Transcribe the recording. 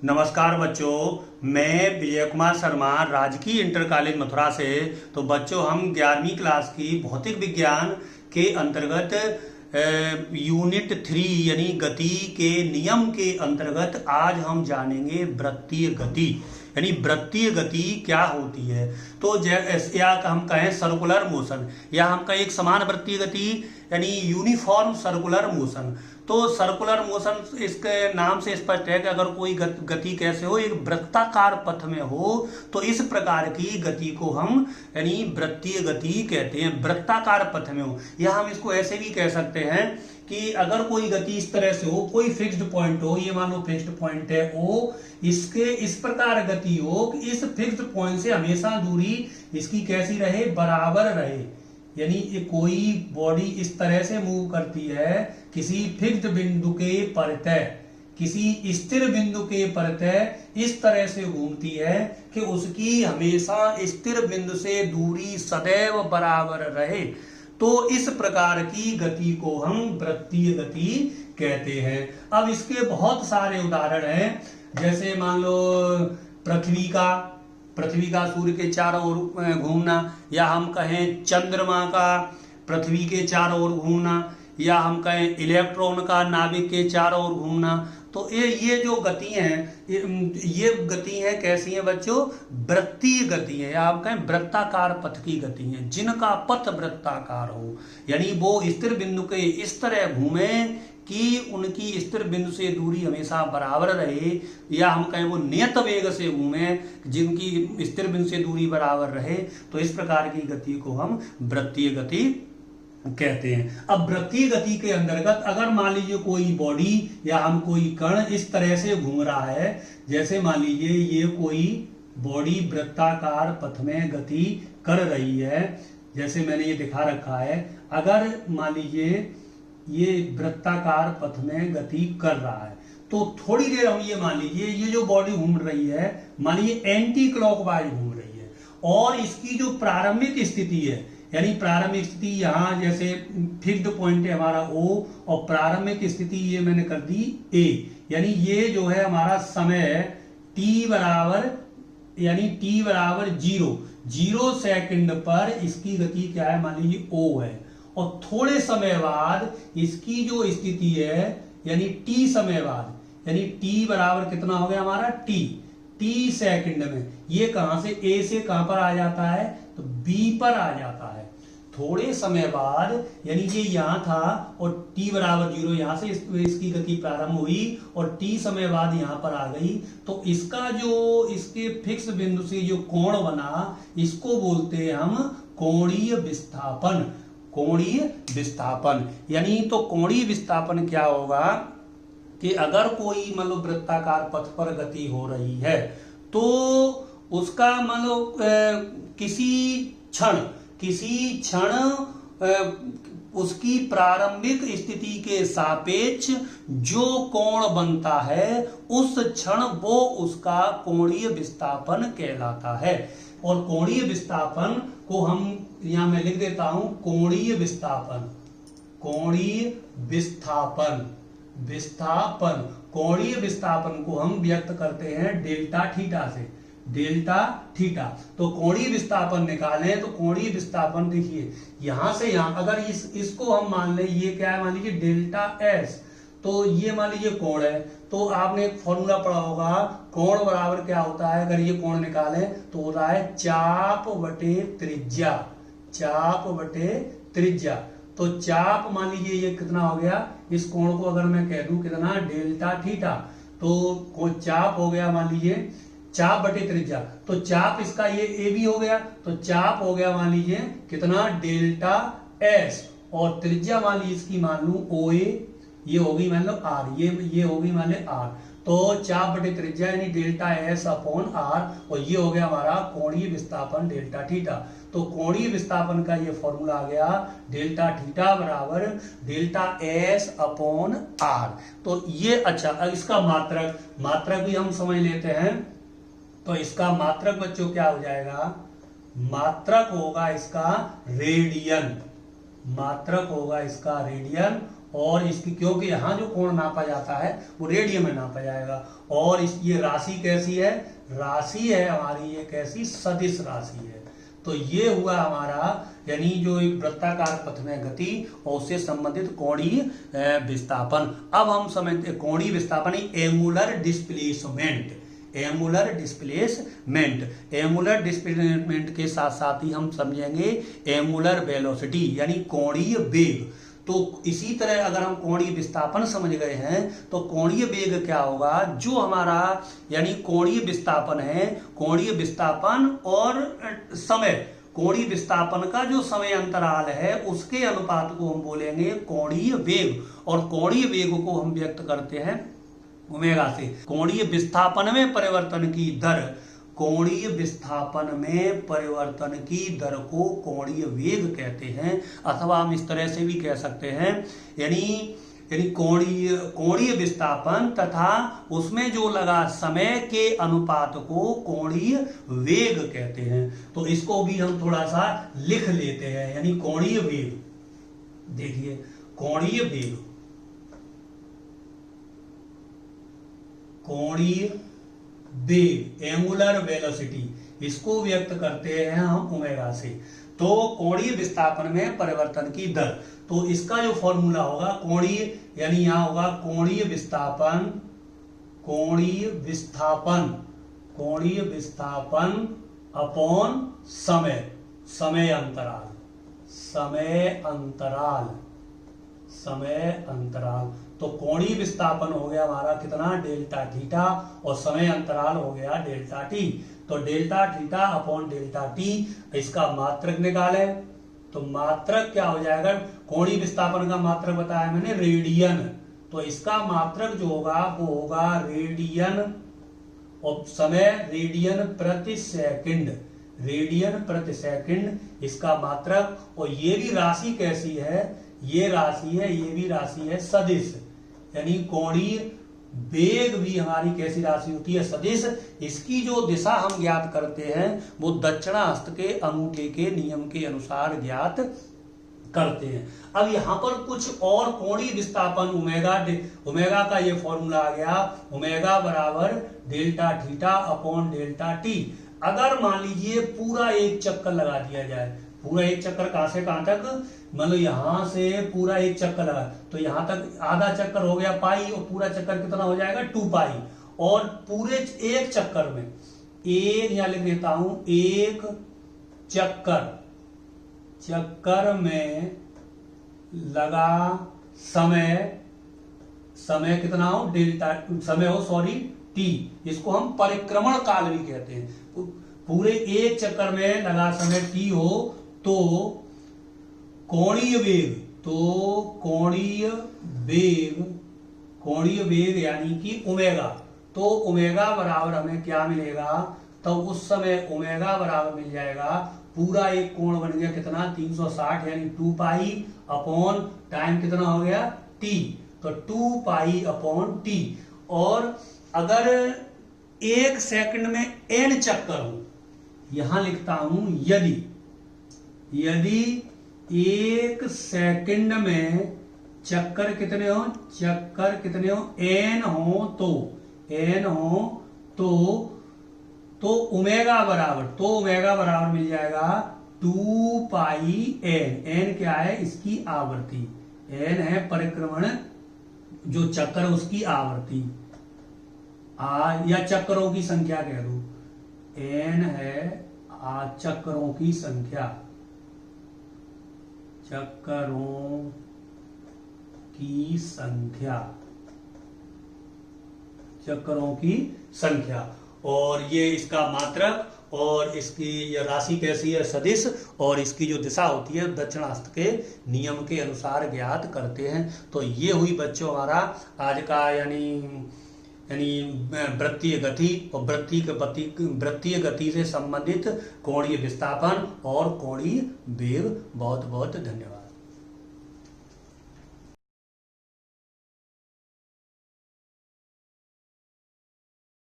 नमस्कार बच्चों, मैं विजय कुमार शर्मा राजकीय इंटर कॉलेज मथुरा से। तो बच्चों, हम 11वीं क्लास की भौतिक विज्ञान के अंतर्गत यूनिट 3 यानी गति के नियम के अंतर्गत आज हम जानेंगे वृत्तीय गति। यानी वृत्तीय गति क्या होती है। तो या हम कहें सर्कुलर मोशन, या हम कहें एक समान वृत्तीय गति यानी यूनिफॉर्म सर्कुलर मोशन। तो सर्कुलर मोशन इसके नाम से स्पष्ट है कि अगर कोई गति कैसे हो, एक वृत्ताकार पथ में हो, तो इस प्रकार की गति को हम यानी वृत्तीय गति कहते हैं। वृत्ताकार पथ में हो, या हम इसको ऐसे भी कह सकते हैं कि अगर कोई गति इस तरह से हो, कोई फिक्स्ड पॉइंट हो, ये मान लो फिक्स्ड पॉइंट है ओ, इसके इस प्रकार गति हो कि इस फिक्स्ड पॉइंट से हमेशा दूरी इसकी कैसी रहे, बराबर रहे। यानी ये कोई बॉडी इस तरह से मूव करती है किसी फिक्स्ड बिंदु के परतः, किसी स्थिर बिंदु के परतः इस तरह से घूमती है कि उसकी हमेशा स्थिर बिंदु से दूरी सदैव बराबर रहे। तो इस प्रकार की गति को हम वृत्तीय गति कहते हैं। अब इसके बहुत सारे उदाहरण हैं, जैसे मान लो पृथ्वी का सूर्य के चारों ओर घूमना, या हम कहें चंद्रमा का पृथ्वी के चारों ओर घूमना, या हम कहें इलेक्ट्रॉन का नाभिक के चारों ओर घूमना। तो ये जो गति हैं, ये गति हैं कैसी हैं बच्चों, वृत्तीय गति है, या आप कहें वृत्ताकार पथ की गति है, जिनका पथ वृत्ताकार हो। यानी वो स्थिर बिंदु के इस तरह घूमे कि उनकी स्थिर बिंदु से दूरी हमेशा बराबर रहे, या हम कहें वो नियत वेग से घूमे जिनकी स्थिर बिंदु से दूरी बराबर रहे। तो इस प्रकार की गति को हम वृत्तीय गति कहते हैं। अब वृत्तीय गति के अंतर्गत अगर मान लीजिए कोई बॉडी या हम कोई कण इस तरह से घूम रहा है, जैसे मान लीजिए ये कोई बॉडी वृत्ताकार पथ में गति कर रही है, जैसे मैंने ये दिखा रखा है। अगर मान लीजिए ये वृत्ताकार पथ में गति कर रहा है, तो थोड़ी देर हम ये मान लीजिए ये जो बॉडी घूम रही है, मान लीजिए एंटी क्लॉकवाइज घूम रही है, और इसकी जो प्रारंभिक स्थिति है, यानी प्रारंभिक स्थिति यहाँ जैसे फिक्स्ड पॉइंट है हमारा O, और प्रारंभिक स्थिति ये मैंने कर दी A, यानी ये जो है हमारा समय है t बराबर, यानी t बराबर 0 सेकंड पर इसकी गति क्या है, मान लीजिए O है। और थोड़े समय बाद इसकी जो स्थिति है, यानी t समय बाद, यानी t बराबर कितना हो गया हमारा t सेकंड में, ये कहां से A से कहां पर आ जाता है, तो B पर आ जाता है। थोड़े समय बाद, यानी ये यहां था और t बराबर 0 यहां से इसकी गति प्रारंभ हुई और t समय बाद यहां पर आ गई। तो इसका जो इसके फिक्स बिंदु से जो कोण बना, इसको बोलते हैं हम कोणीय विस्थापन। कोणीय विस्थापन यानी, तो कोणीय विस्थापन क्या होगा कि अगर कोई मान लो वृत्ताकार पथ पर गति हो रही है, तो उसका मान लो किसी क्षण उसकी प्रारंभिक स्थिति के सापेक्ष जो कोण बनता है, उस क्षण वो उसका कोणीय विस्थापन कहलाता है। और कोणीय विस्थापन को हम यहां मैं लिख देता हूं, कोणीय विस्थापन कोणीय विस्थापन को हम व्यक्त करते हैं डेल्टा थीटा। तो कोणीय विस्थापन निकालें, तो कोणीय विस्थापन देखिए यहां से यहां, अगर इसको हम मान लें, ये क्या है, मान लीजिए डेल्टा एस, तो ये मान लीजिए कोण है। तो आपने एक फॉर्मूला पढ़ा होगा, कोण बराबर क्या होता है, अगर ये कोण निकालें तो होता है चाप बटे त्रिज्या। तो चाप मान लीजिए ये कितना हो गया, इस कोण को अगर मैं कह दूं कितना, डेल्टा थीटा, तो चाप हो गया मान लीजिए चाप बटे त्रिज्या। तो चाप इसका ये ए भी हो गया, तो चाप हो गया मान लीजिए कितना, डेल्टा एस, और त्रिज्या मान लीजिए इसकी मान लू ओ ए, ये होगी मान लो आर, ये होगी मान लो आर। तो चाप बटे त्रिज्या यानी डेल्टा एस अपॉन आर, और ये हो गया हमारा कोणीय विस्थापन डेल्टा थीटा। तो कोणीय विस्थापन का ये फॉर्मूला आ गया, डेल्टा थीटा बराबर डेल्टा एस अपॉन आर। तो ये अच्छा, अब इसका मात्रक भी हम समझ लेते हैं। तो इसका मात्रक बच्चों क्या हो जाएगा, मात्रक होगा इसका रेडियन, और इसकी क्योंकि यहाँ जो कोण नापा जाता है वो रेडियन में नापा जाएगा। और ये राशि कैसी है, राशि है हमारी ये कैसी, सदिश राशि है। तो ये हुआ हमारा यानी जो एक वृत्ताकार पथ में गति और उससे संबंधित कोणीय विस्थापन। अब हम समझते कोणीय विस्थापन angular displacement. Angular displacement, angular displacement के साथ साथ ही हम समझेंगे एंगुलर वेलोसिटी यानी कोणीय वेग। तो इसी तरह अगर हम कोणीय विस्थापन समझ गए हैं तो कोणीय वेग क्या होगा, जो हमारा यानी कोणीय विस्थापन है, कोणीय विस्थापन और समय, कोणीय विस्थापन का जो समय अंतराल है उसके अनुपात को हम बोलेंगे कोणीय वेग। और कोणीय वेग को हम व्यक्त करते हैं ओमेगा से। कोणीय विस्थापन में परिवर्तन की दर, कोणीय विस्थापन में परिवर्तन की दर को कोणीय वेग कहते हैं, अथवा हम इस तरह से भी कह सकते हैं यानी कोणीय विस्थापन तथा उसमें जो लगा समय के अनुपात को कोणीय वेग कहते हैं। तो इसको भी हम थोड़ा सा लिख लेते हैं, यानी कोणीय वेग। देखिए कोणीय वेग, कोणीय वेग एंगुलर वेलोसिटी, इसको व्यक्त करते हैं हम ओमेगा से। तो कोणीय विस्थापन में परिवर्तन की दर, तो इसका जो फॉर्मूला होगा कोणीय यानी यहां होगा कोणीय विस्थापन, कोणीय विस्थापन, कोणीय विस्थापन अपॉन समय, समय अंतराल, समय अंतराल, समय अंतराल। तो कोणीय विस्थापन हो गया हमारा कितना, डेल्टा थीटा, और समय अंतराल हो गया डेल्टा टी। तो delta theta upon delta T, इसका मात्रक निकाले तो मात्रक क्या हो जाएगा, कोणीय विस्थापन का मात्रक बताया मैंने रेडियन, तो इसका मात्रक जो होगा वो होगा रेडियन, और समय रेडियन प्रति सेकंड, रेडियन प्रति सेकंड इसका मात्रक। और ये भी राशि कैसी है, ये राशि है, ये भी राशि है सदिश, यानी कोणीय वेग भी हमारी कैसी राशि होती है, सदिश। इसकी जो दिशा हम ज्ञात करते हैं वो दक्षिणाहस्त के अंगूठे के नियम के अनुसार ज्ञात करते हैं। अब यहां पर कुछ और कोणीय विस्थापन ओमेगा का ये फॉर्मूला आ गया, ओमेगा बराबर delta theta upon delta T. अगर मान लीजिए पूरा एक चक्कर लगा दिया जाए, पूरा एक चक्कर कहां से कहां तक, मतलब यहां से पूरा एक चक्कर लगा तो यहां तक आधा चक्कर हो गया पाई, और पूरा चक्कर कितना हो जाएगा 2 पाई। और पूरे एक चक्कर में एक यहां लिख देता हूं, एक चक्कर में लगा समय, समय कितना हो डेल्टा, समय हो सॉरी टी, इसको हम परिक्रमण काल भी कहते हैं। पूरे एक चक्कर में लगा समय टी हो तो कोणीय वेग, तो कोणीय वेग यानी कि ओमेगा, तो ओमेगा बराबर हमें क्या मिलेगा, तो उस समय ओमेगा बराबर मिल जाएगा, पूरा एक कोण बन गया कितना 360 यानी 2 पाई अपॉन टाइम कितना हो गया टी, तो 2 पाई अपॉन टी। और अगर एक सेकंड में n चक्कर हो, यहां लिखता हूं यदि एक सेकंड में चक्कर कितने हो, चक्कर कितने हो n हो तो ओमेगा बराबर मिल जाएगा 2 पाई n क्या है, इसकी आवृत्ति, n है परिक्रमण जो चक्कर है उसकी आवृत्ति, या चक्करों की संख्या कह दो, n है चक्करों की संख्या, चक्करों की संख्या, चक्करों की संख्या। और ये इसका मात्रक, और इसकी यह राशि कैसी है सदिश, और इसकी जो दिशा होती है दक्षिणाहस्त के नियम के अनुसार ज्ञात करते हैं। तो ये हुई बच्चों हमारा आज का यानी वृत्तीय गति और वृत्तीय गति से संबंधित कोणीय विस्थापन और कोणीय वेग। बहुत बहुत धन्यवाद।